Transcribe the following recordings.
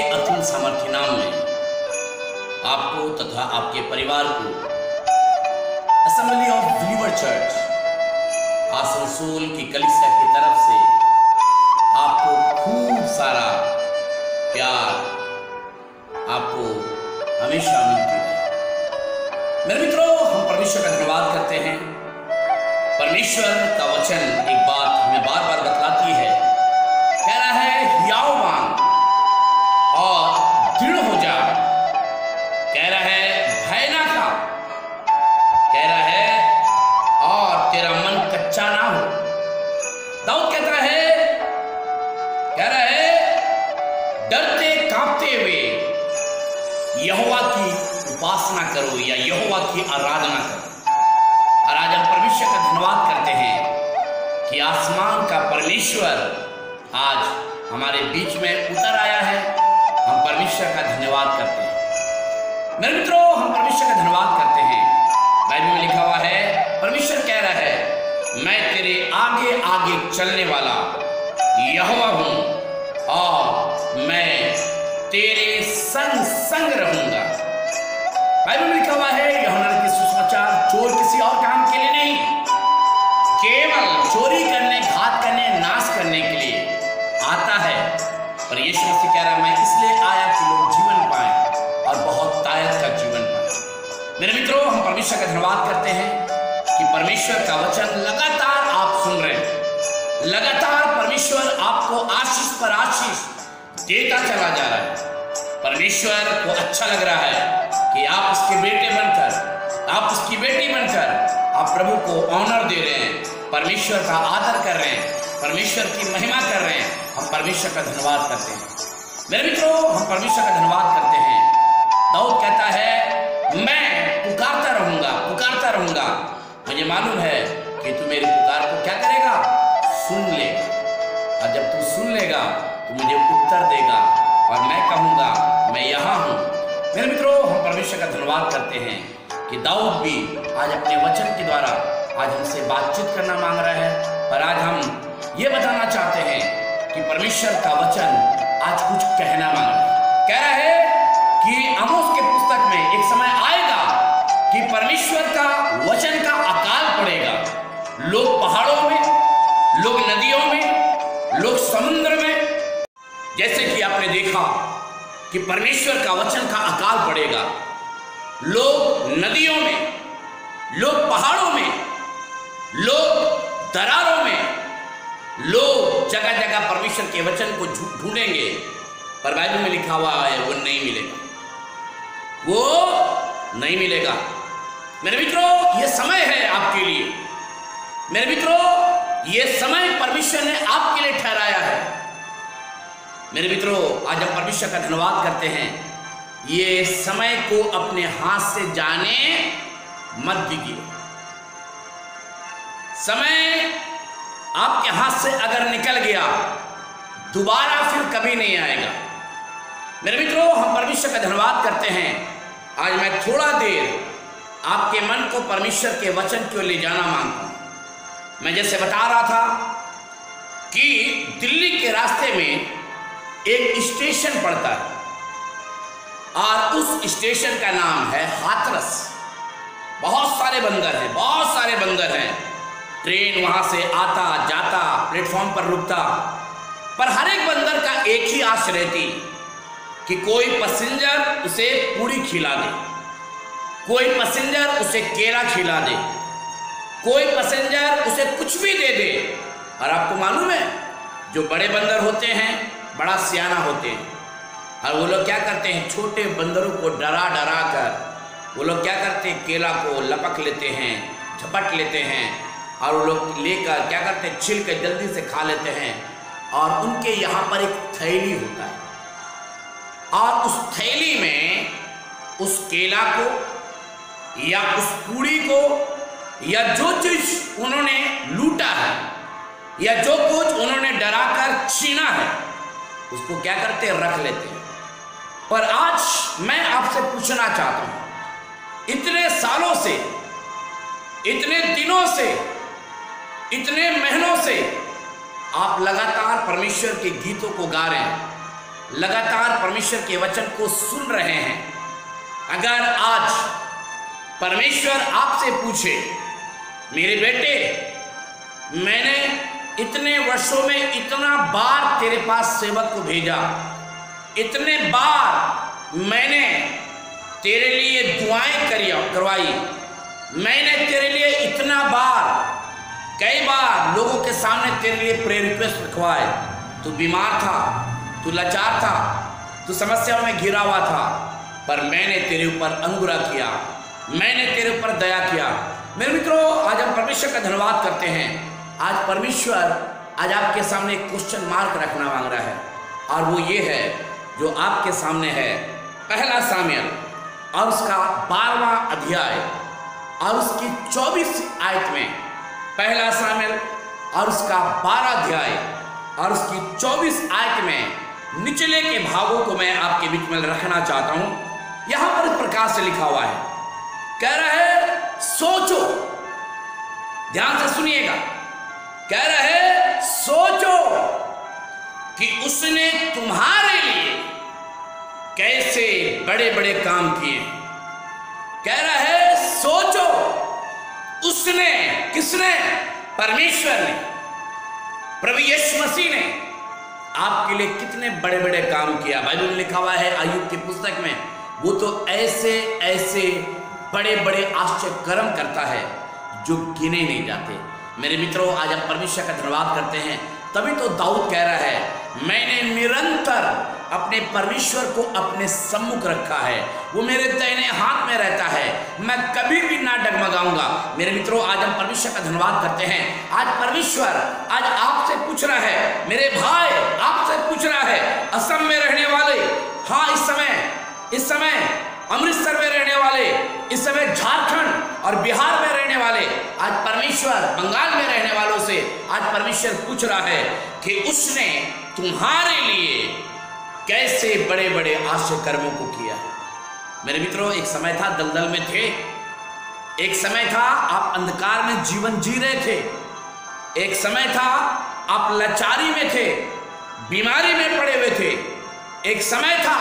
अतुल सामर्थ्य नाम में आपको तथा आपके परिवार को assembly of believer church Asansol की कलीसिया की तरफ से आपको खूब सारा प्यार आपको हमेशा मिलती है। मेरे मित्रों, हम परमेश्वर का धन्यवाद करते हैं। परमेश्वर का वचन एक बात हमें बार बार बतलाती है, कह रहा है हियावमान और दृढ़ हो जा, कह रहा है भय ना खा, कह रहा है और तेरा मन कच्चा ना हो। दाऊद कहता है, कह रहा है डरते कांपते हुए यहोवा की उपासना करो या यहोवा की आराधना करो। और आज हम परमेश्वर का धन्यवाद करते हैं कि आसमान का परमेश्वर आज हमारे बीच में उतर आया है। हम परमेश्वर का धन्यवाद करते हैं। मेरे मित्रों, हम परमेश्वर का धन्यवाद करते हैं। बाइबल में लिखा हुआ है, परमेश्वर कह रहा है मैं तेरे आगे आगे चलने वाला यहोवा हूं और मैं तेरे संग संग रहूंगा। बाइबल में लिखा हुआ है यूहन्ना के सुसमाचार चोर किसी और काम के लिए नहीं, केवल चोरी करने, घात करने, नाश करने के लिए आता है। पर यीशु मसीह कह रहा है मैं इसलिए आया कि लोग जीवन पाएं और बहुत तायत का जीवन पाएं। मेरे मित्रों, हम परमेश्वर का धन्यवाद करते हैं कि परमेश्वर का वचन लगातार आप सुन रहे हैं। लगातार परमेश्वर आपको आशीष पर आशीष देता चला जा रहा है। परमेश्वर को अच्छा लग रहा है कि आप उसके बेटे बनकर, आप उसकी बेटी बनकर आप प्रभु को ऑनर दे रहे हैं, परमेश्वर का आदर कर रहे हैं, परमेश्वर की महिमा कर रहे हैं। हम परमेश्वर का धन्यवाद करते हैं। मेरे मित्रों, हम परमेश्वर का धन्यवाद करते हैं। दाऊद कहता है मैं पुकारता रहूंगा, पुकारता रहूंगा। मुझे मालूम है कि तू मेरी पुकार को क्या करेगा, सुन लेगा, और जब तू सुन लेगा तो मुझे उत्तर देगा और मैं कहूंगा मैं यहाँ हूँ। मेरे मित्रों, हम परमेश्वर का धन्यवाद करते हैं कि दाऊद भी आज अपने वचन के द्वारा आज हमसे बातचीत करना मांग रहा है। और आज हम ये बताना चाहते हैं कि परमेश्वर का वचन आज कुछ कहना मांग रहा है। कह रहा है कि आमोस के पुस्तक में एक समय आएगा कि परमेश्वर का वचन का अकाल पड़ेगा। लोग पहाड़ों में, लोग नदियों में, लोग समुद्र में, जैसे कि आपने देखा कि परमेश्वर का वचन का अकाल पड़ेगा। लोग नदियों में, लोग पहाड़ों में, लोग दरारों में, लोग जगह जगह परमेश्वर के वचन को ढूंढेंगे, पर बाइबल में लिखा हुआ है वो नहीं मिलेगा, वो नहीं मिलेगा। मेरे मित्रों, ये समय है आपके लिए। मेरे मित्रों, ये समय परमेश्वर ने आपके लिए ठहराया है। मेरे मित्रों, आज हम परमेश्वर का धन्यवाद करते हैं। ये समय को अपने हाथ से जाने मत दीजिए। समय आपके हाथ से अगर निकल गया दोबारा फिर कभी नहीं आएगा। मेरे मित्रों, हम परमेश्वर का धन्यवाद करते हैं। आज मैं थोड़ा देर आपके मन को परमेश्वर के वचन की ओर ले जाना मांगता हूं। मैं जैसे बता रहा था कि दिल्ली के रास्ते में एक स्टेशन पड़ता है और उस स्टेशन का नाम है हाथरस। बहुत सारे बंदर हैं, बहुत सारे बंदर हैं। ट्रेन वहां से आता जाता, प्लेटफॉर्म पर रुकता, पर हर एक बंदर का एक ही आश रहती कि कोई पैसेंजर उसे पूरी खिला दे, कोई पैसेंजर उसे केला खिला दे, कोई पैसेंजर उसे कुछ भी दे दे। और आपको मालूम है जो बड़े बंदर होते हैं बड़ा सियाना होते हैं, और वो लोग क्या करते हैं, छोटे बंदरों को डरा डरा कर वो लोग क्या करते हैं, केला को लपक लेते हैं, झपट लेते हैं, और वो लोग लेकर क्या करते हैं, छिल कर जल्दी से खा लेते हैं। और उनके यहाँ पर एक थैली होता है, और उस थैली में उस केला को या उस पूड़ी को या जो चीज उन्होंने लूटा है या जो कुछ उन्होंने डराकर छीना है उसको क्या करते हैं, रख लेते हैं। पर आज मैं आपसे पूछना चाहता हूं, इतने सालों से, इतने दिनों से, इतने महीनों से आप लगातार परमेश्वर के गीतों को गा रहे हैं, लगातार परमेश्वर के वचन को सुन रहे हैं, अगर आज परमेश्वर आपसे पूछे, मेरे बेटे, मैंने इतने वर्षों में इतना बार तेरे पास सेवक को भेजा, इतने बार मैंने तेरे लिए दुआएं करवाई, मैंने तेरे लिए इतना बार, कई बार लोगों के सामने तेरे लिए प्रेयर रिक्वेस्ट रखवाए, तू बीमार था, तू लाचार था, तू समस्याओं में घिरा हुआ था, पर मैंने तेरे ऊपर अनुग्रह किया, मैंने तेरे ऊपर दया किया। मेरे मित्रों, आज हम परमेश्वर का धन्यवाद करते हैं। आज परमेश्वर आज आपके सामने एक क्वेश्चन मार्क रखना मांग रहा है, और वो ये है जो आपके सामने है। पहला सामुएल और उसका 12वां अध्याय और उसकी 24 आयत में, पहला सामुएल और उसका 12 अध्याय और उसकी 24 आयत में निचले के भागों को मैं आपके बीच में रखना चाहता हूं। यहां पर इस प्रकार से लिखा हुआ है, कह रहा है सोचो, ध्यान से सुनिएगा, कह रहा है सोचो कि उसने तुम्हारे लिए कैसे बड़े बड़े काम किए। कह रहा है सोचो, उसने, किसने? परमेश्वर ने, प्रभु यीशु मसीह ने आपके लिए कितने बड़े बड़े काम किया। बाइबल में लिखा हुआ है अय्यूब की पुस्तक में, वो तो ऐसे ऐसे बड़े बड़े आश्चर्य कर्म करता है जो गिने नहीं जाते। मेरे मित्रों, आज हम परमेश्वर का धन्यवाद करते हैं। तभी तो दाऊद कह रहा है, मैंने निरंतर अपने परमेश्वर को अपने सम्मुख रखा है, वो मेरे दाहिने हाथ में रहता है, मैं कभी भी ना डगमगाऊंगा। मेरे मित्रों, आज हम परमेश्वर का धन्यवाद करते हैं। आज परमेश्वर आज आपसे पूछ रहा है, मेरे भाई आपसे पूछ रहा है, असम में रहने वाले, हाँ इस समय अमृतसर में रहने वाले, इस समय झारखंड और बिहार में रहने वाले, आज परमेश्वर बंगाल में रहने वालों से आज परमेश्वर पूछ रहा है कि उसने तुम्हारे लिए कैसे बड़े बड़े आश्चर्य कर्मों को किया है। मेरे मित्रों, एक समय था दलदल में थे, एक समय था आप अंधकार में जीवन जी रहे थे, एक समय था आप लाचारी में थे, बीमारी में पड़े हुए थे, एक समय था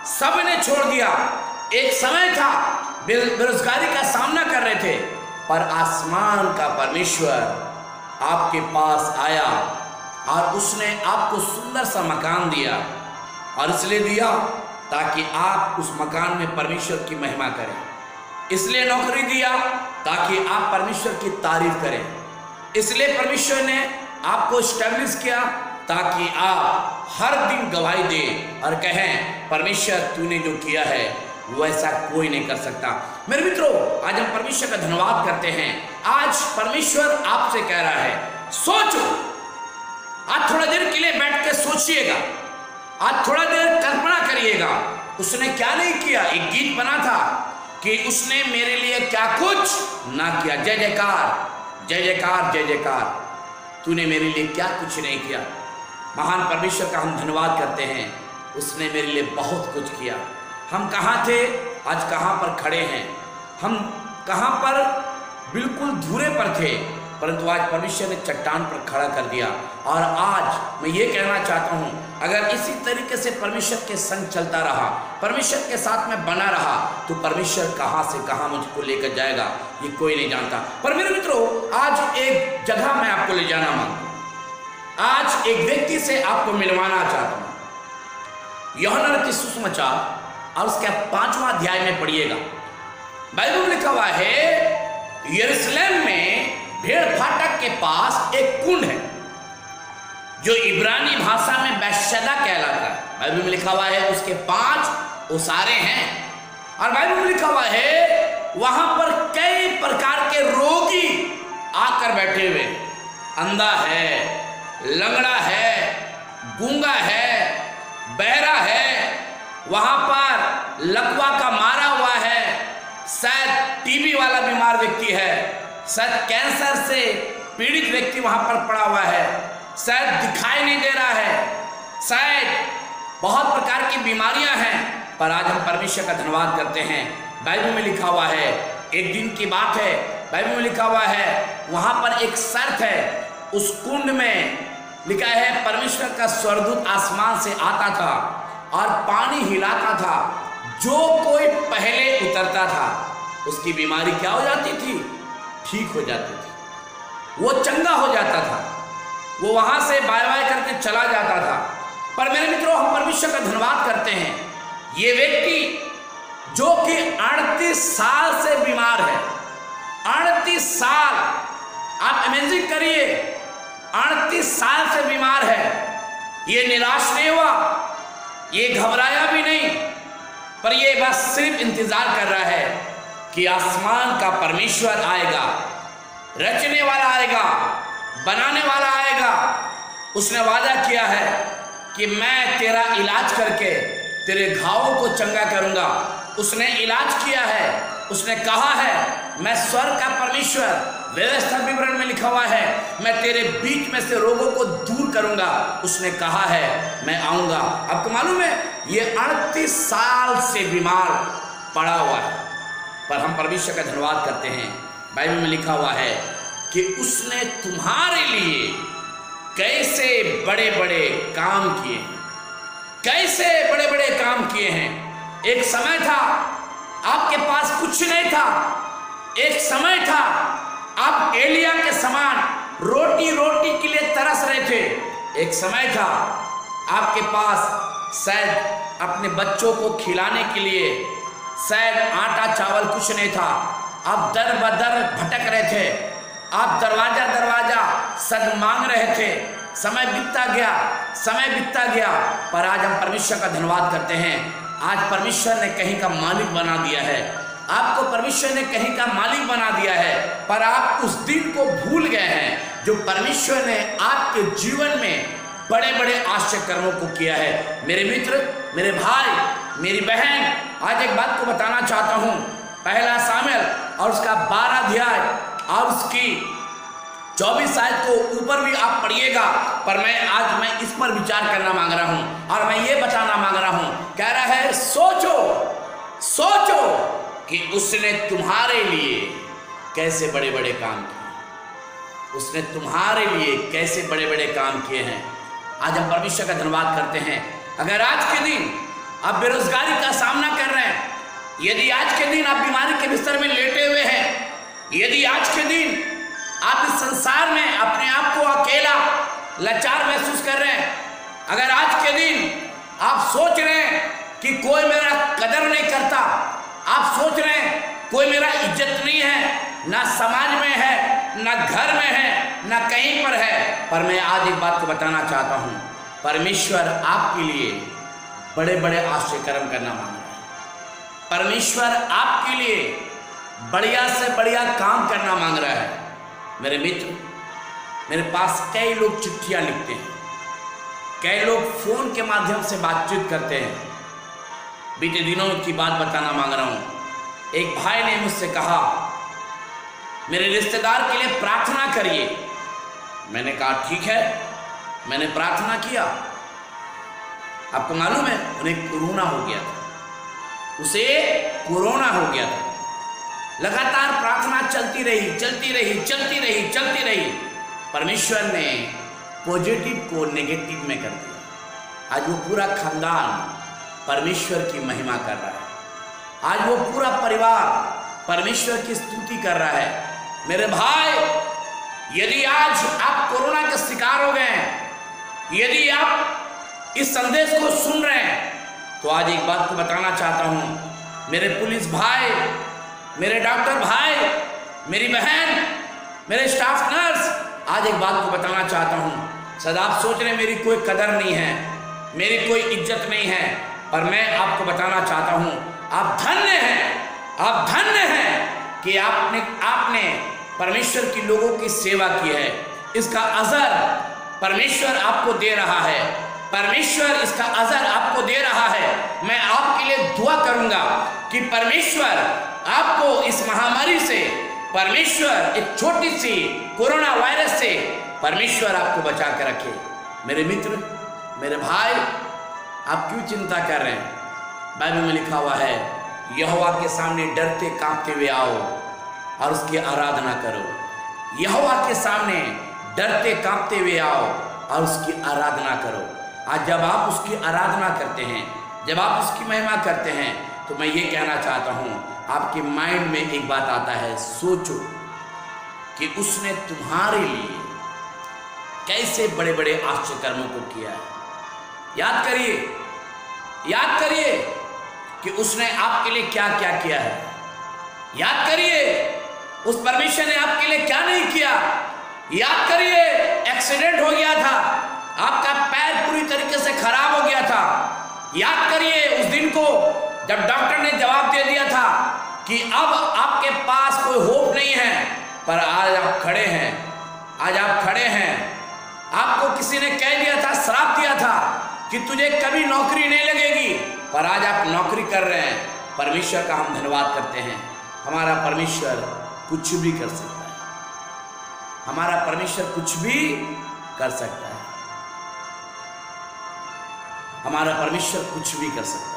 सब ने छोड़ दिया, एक समय था बेरोजगारी का सामना कर रहे थे, पर आसमान का परमेश्वर आपके पास आया और उसने आपको सुंदर सा मकान दिया, और इसलिए दिया ताकि आप उस मकान में परमेश्वर की महिमा करें, इसलिए नौकरी दिया ताकि आप परमेश्वर की तारीफ करें, इसलिए परमेश्वर ने आपको स्टैब्लिश किया ताकि आप हर दिन गवाही दें और कहें, परमेश्वर तूने जो किया है वो ऐसा कोई नहीं कर सकता। मेरे मित्रों, आज हम परमेश्वर का धन्यवाद करते हैं। आज परमेश्वर आपसे कह रहा है, सोचो। आज थोड़ा देर के लिए बैठ के सोचिएगा, आज थोड़ा देर कल्पना करिएगा, उसने क्या नहीं किया। एक गीत बना था कि उसने मेरे लिए क्या कुछ ना किया। जय जयकार, जय जयकार, जय जयकार, तूने मेरे लिए क्या कुछ नहीं किया। महान परमेश्वर का हम धन्यवाद करते हैं, उसने मेरे लिए बहुत कुछ किया। हम कहाँ थे, आज कहाँ पर खड़े हैं। हम कहाँ पर बिल्कुल धूरे पर थे, परंतु आज परमेश्वर ने चट्टान पर खड़ा कर दिया। और आज मैं ये कहना चाहता हूँ, अगर इसी तरीके से परमेश्वर के संग चलता रहा, परमेश्वर के साथ में बना रहा, तो परमेश्वर कहाँ से कहाँ मुझको लेकर जाएगा ये कोई नहीं जानता। पर मेरे मित्रों, आज एक जगह मैं आपको ले जाना मांगता हूँ, आज एक व्यक्ति से आपको मिलवाना चाहता हूँ। यूहन्ना रचित सुसमाचार और उसके 5वां अध्याय में पढ़िएगा। बाइबल में लिखा हुआ है, यरूशलेम में भेड़ फाटक के पास एक कुंड है जो इब्रानी भाषा में बैतशैदा कहलाता है। बाइबल में लिखा हुआ है उसके 5 ओसारे हैं, और बाइबल में लिखा हुआ है वहां पर कई प्रकार के रोगी आकर बैठे हुए, अंधा है, लंगड़ा है, गूंगा है, बहरा है, वहां पर लकवा का मारा हुआ है, शायद टीबी वाला बीमार व्यक्ति है, शायद कैंसर से पीड़ित व्यक्ति वहां पर पड़ा हुआ है, शायद दिखाई नहीं दे रहा है, शायद बहुत प्रकार की बीमारियां हैं। पर आज हम परमेश्वर का धन्यवाद करते हैं। बाइबल में लिखा हुआ है, एक दिन की बात है, बाइबल में लिखा हुआ है वहां पर एक शर्त है, उस कुंड में लिखा है परमेश्वर का स्वर्गदूत आसमान से आता था और पानी हिलाता था, जो कोई पहले उतरता था उसकी बीमारी क्या हो जाती थी? ठीक हो जाती थी, वो चंगा हो जाता था, वो वहां से बाय बाय करके चला जाता था। पर मेरे मित्रों, हम परमेश्वर का धन्यवाद करते हैं, ये व्यक्ति जो कि 38 साल से बीमार है, 38 साल, आप इमेजिन करिए, 38 साल से बीमार है, ये निराश नहीं हुआ, ये घबराया भी नहीं, पर ये बस सिर्फ इंतजार कर रहा है कि आसमान का परमेश्वर आएगा, रचने वाला आएगा, बनाने वाला आएगा। उसने वादा किया है कि मैं तेरा इलाज करके तेरे घावों को चंगा करूंगा। उसने इलाज किया है, उसने कहा है मैं स्वर्ग का परमेश्वर, व्यवस्था विवरण में लिखा हुआ है, मैं तेरे बीच में से रोगों को दूर करूंगा। उसने कहा है मैं आऊंगा। आपको मालूम है, ये 38 साल से बीमार पड़ा हुआ है, पर हम परमेश्वर का धन्यवाद करते हैं। बाइबल में लिखा हुआ है कि उसने तुम्हारे लिए कैसे बड़े बड़े काम किए हैं, कैसे बड़े बड़े काम किए हैं। एक समय था आपके पास कुछ नहीं था, एक समय था आप एलिया के समान रोटी रोटी के लिए तरस रहे थे, एक समय था आपके पास शायद अपने बच्चों को खिलाने के लिए शायद आटा चावल कुछ नहीं था, आप दर बदर भटक रहे थे, आप दरवाजा दरवाजा सद मांग रहे थे। समय बीतता गया, समय बीतता गया, पर आज हम परमेश्वर का धन्यवाद करते हैं। आज परमेश्वर ने कहीं का मालिक बना दिया है, आपको परमेश्वर ने कहीं का मालिक बना दिया है, पर आप उस दिन को भूल गए हैं जो परमेश्वर ने आपके जीवन में बड़े बड़े आश्चर्य कर्मों को किया है। मेरे मित्र, मेरे भाई, मेरी बहन, आज एक बात को बताना चाहता हूँ। पहला सामुएल और उसका 12 अध्याय और उसकी 24 आयत को ऊपर भी आप पढ़िएगा, पर मैं इस पर विचार करना मांग रहा हूं और मैं ये बताना मांग रहा हूं। कह रहा है सोचो सोचो कि उसने तुम्हारे लिए कैसे बड़े बड़े काम किए, उसने तुम्हारे लिए कैसे बड़े बड़े काम किए हैं। आज हम परमेश्वर का धन्यवाद करते हैं। अगर आज के दिन आप बेरोजगारी का सामना कर रहे हैं, यदि आज के दिन आप बीमारी के बिस्तर में लेटे हुए हैं, यदि आज के दिन आप इस संसार में अपने आप को अकेला लाचार महसूस कर रहे हैं, अगर आज के दिन आप सोच रहे हैं कि कोई मेरा कदर नहीं करता, आप सोच रहे हैं कोई मेरा इज्जत नहीं है, ना समाज में है, ना घर में है, ना कहीं पर है, पर मैं आज एक बात को बताना चाहता हूँ, परमेश्वर आपके लिए बड़े बड़े आश्चर्य कर्म करना मांग रहा है। परमेश्वर आपके लिए बढ़िया से बढ़िया काम करना मांग रहा है। मेरे मित्र, मेरे पास कई लोग चिट्ठियां लिखते हैं, कई लोग फोन के माध्यम से बातचीत करते हैं। बीते दिनों की बात बताना मांग रहा हूं। एक भाई ने मुझसे कहा मेरे रिश्तेदार के लिए प्रार्थना करिए। मैंने कहा ठीक है, मैंने प्रार्थना किया। आपको मालूम है उन्हें कोरोना हो गया था, उसे कोरोना हो गया था। लगातार प्रार्थना चलती रही, चलती रही, चलती रही, चलती रही। परमेश्वर ने पॉजिटिव को नेगेटिव में कर दिया। आज वो पूरा खानदान परमेश्वर की महिमा कर रहा है। आज वो पूरा परिवार परमेश्वर की स्तुति कर रहा है। मेरे भाई, यदि आज आप कोरोना के शिकार हो गए हैं, यदि आप इस संदेश को सुन रहे हैं, तो आज एक बात को बताना चाहता हूं। मेरे पुलिस भाई, मेरे डॉक्टर भाई, मेरी बहन, मेरे स्टाफ नर्स, आज एक बात को बताना चाहता हूं। सदा आप सोच रहे मेरी कोई कदर नहीं है, मेरी कोई इज्जत नहीं है, पर मैं आपको बताना चाहता हूं, आप धन्य हैं, आप धन्य हैं कि आपने परमेश्वर की लोगों की सेवा की है। इसका अजर परमेश्वर आपको दे रहा है, परमेश्वर इसका अजर आपको दे रहा है। मैं आपके लिए दुआ करूंगा कि परमेश्वर आपको इस महामारी से, परमेश्वर एक छोटी सी कोरोना वायरस से परमेश्वर आपको बचा कर रखे। मेरे मित्र, मेरे भाई, आप क्यों चिंता कर रहे हैं? बाइबल में लिखा हुआ है, यहोवा के सामने डरते कांपते हुए आओ और उसकी आराधना करो। यहोवा के सामने डरते कांपते हुए आओ और उसकी आराधना करो। आज जब आप उसकी आराधना करते हैं, जब आप उसकी महिमा करते हैं तो मैं ये कहना चाहता हूँ, आपके माइंड में एक बात आता है, सोचो कि उसने तुम्हारे लिए कैसे बड़े बड़े आश्चर्य कर्मों को किया है। याद करिए कि उसने आपके लिए क्या क्या किया है। याद करिए उस परमेश्वर ने आपके लिए क्या नहीं किया। याद करिए एक्सीडेंट हो गया था, आपका पैर पूरी तरीके से खराब हो गया था। याद करिए उस दिन को जब डॉक्टर ने जवाब दे दिया था कि अब आपके पास कोई होप नहीं है, पर आज आप खड़े हैं। आज आप खड़े हैं। आपको किसी ने कह दिया था, श्राप दिया था कि तुझे कभी नौकरी नहीं लगेगी, पर आज आप नौकरी कर रहे हैं। परमेश्वर का हम धन्यवाद करते हैं। हमारा परमेश्वर कुछ भी कर सकता है। हमारा परमेश्वर कुछ भी कर सकता है। हमारा परमेश्वर कुछ भी कर सकता है।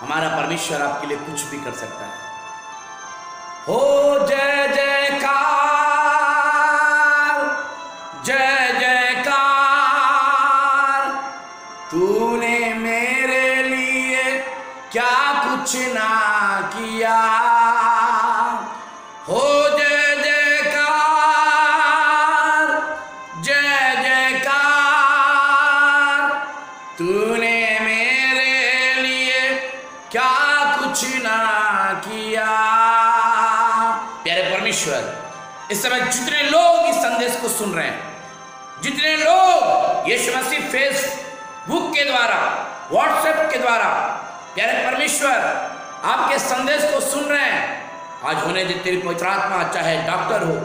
हमारा परमेश्वर आपके लिए कुछ भी कर सकता है। हो जय जयकार, जय जयकार, तूने मेरे लिए क्या कुछ ना किया। हो जय जयकार, जय जयकार, तूने मेरे लिए क्या कुछ ना किया। प्यारे परमेश्वर, इस समय जितने लोग इस संदेश को सुन रहे हैं, जितने लोग यीशु मसीह फेसबुक के द्वारा, व्हाट्सएप के द्वारा, प्यारे परमेश्वर आपके संदेश को सुन रहे हैं, आज होने दे तेरी पवित्र आत्मा, चाहे डॉक्टर हो,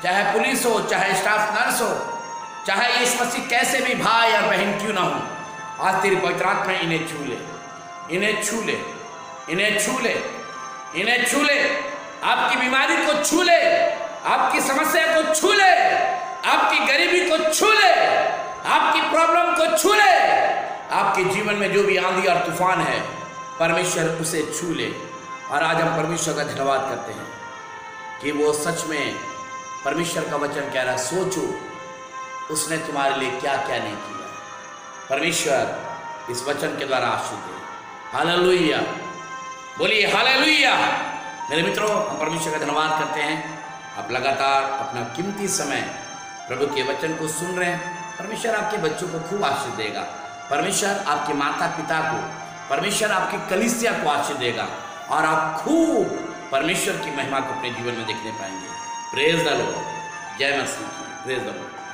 चाहे पुलिस हो, चाहे स्टाफ नर्स हो, चाहे यीशु मसीह कैसे भी भाई और बहन क्यों ना हो, आज तेरी पवित्र आत्मा इन्हें छू ले, इन्हें छू ले, इन्हें छू ले, इन्हें छू ले। आपकी बीमारी को छू ले, आपकी समस्या को छू ले, आपकी गरीबी को छू ले, आपकी प्रॉब्लम को छू ले। आपके जीवन में जो भी आंधी और तूफान है, परमेश्वर उसे छू ले। और आज हम परमेश्वर का धन्यवाद करते हैं कि वो सच में परमेश्वर का वचन कह रहा, सोचो उसने तुम्हारे लिए क्या क्या नहीं किया। परमेश्वर इस वचन के द्वारा आशीष दे। हालेलुया, बोलिए हालेलुया। मेरे मित्रों, हम परमेश्वर का धन्यवाद करते हैं। आप लगातार अपना कीमती समय प्रभु के वचन को सुन रहे हैं। परमेश्वर आपके बच्चों को खूब आशीष देगा। परमेश्वर आपके माता पिता को, परमेश्वर आपकी कलीसिया को आशीष देगा और आप खूब परमेश्वर की महिमा को अपने जीवन में देखने पाएंगे। Praise the Lord. जय मसीह की। Praise the Lord.